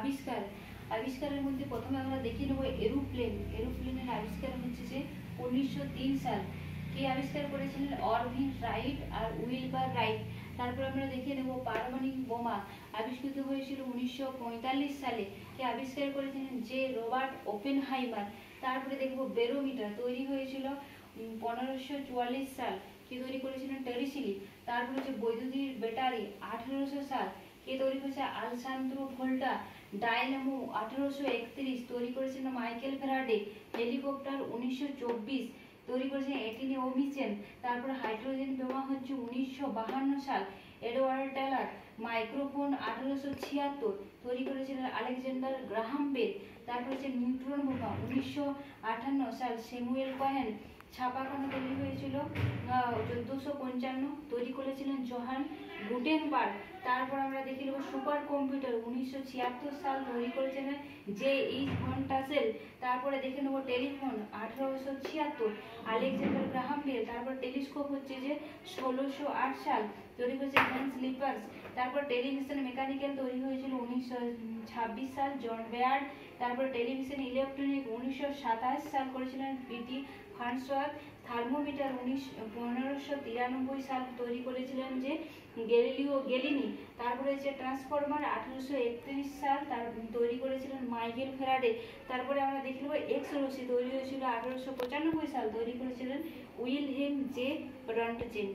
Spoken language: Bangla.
আবিষ্কার, আবিষ্কারের মধ্যে প্রথমে আমরা দেখে নেব এরোপ্লেন। এরোপ্লেনের আবিষ্কার হচ্ছে যে 1903 সাল। কে আবিষ্কার করেছিলেন? অরভিন রাইট আর উইলবার রাইট। তারপর আমরা দেখে নেব পারমাণবিক বোমা আবিষ্কৃত হয়েছিল 1945 সালে। কে আবিষ্কার করেছিলেন? যে রবার্ট ওপেনহাইমার। তারপরে দেখব বেরোমিটার তৈরি হয়েছিল 1544 সাল। কে তৈরি করেছিলেন? টেরিসিলি। তারপর হচ্ছে বৈদ্যুতিক ব্যাটারি 1800 সাল। কে তৈরি করেছে? আলসান্দ্রো ভোল্টা। ডায়নামো 1831 তৈরি করেছেন মাইকেল ফ্যারাডে। হেলিকপ্টার 1924 তৈরি করেছেন এটিনি ওমিচেন। তারপর হাইড্রোজেন বোমা হচ্ছে 1952 সাল। Edward Taylor. মাইক্রোফোন 1876 তৈরি করেছিলেন আলেকজান্ডার গ্রাহাম বেল। তারপর হচ্ছে নিউট্রন বোমা 1958 সাল। Samuel Cohen. ছাপাখানা তৈরি হয়েছিল 1455 তৈরি করেছিলেন জোহান গুটেনবার্গ। তারপর আমরা দেখে নেব সুপার কম্পিউটার 1976 সাল তৈরি করেছিলেন জে এইচ ভন টাসেল। তারপরে দেখে নেব টেলিফোন 1876 আলেকজান্ডার গ্রাহাম বেল। তারপর টেলিস্কোপ হচ্ছে যে 1608 সাল তৈরি করেছে হেন্স লিপার্স। তারপর টেলিভিশন মেকানিক্যাল তৈরি হয়েছিল 1926 সাল জন বেয়ার্ড। তারপর টেলিভিশন ইলেকট্রনিক 1927 সাল করেছিলেন পিটি ফার্নসওয়ার্থ। থার্মোমিটার 1593 সাল তৈরি করেছিলেন যে গ্যালিলিও গ্যালিনি। তারপরে হচ্ছে ট্রান্সফরমার 1831 সাল তার তৈরি করেছিলেন মাইকেল ফ্যারাডে। তারপরে আমরা দেখে নেব এক্স রশ্মি তৈরি হয়েছিল 1895 সাল তৈরি করেছিলেন উইলহেম জে রন্টজেন।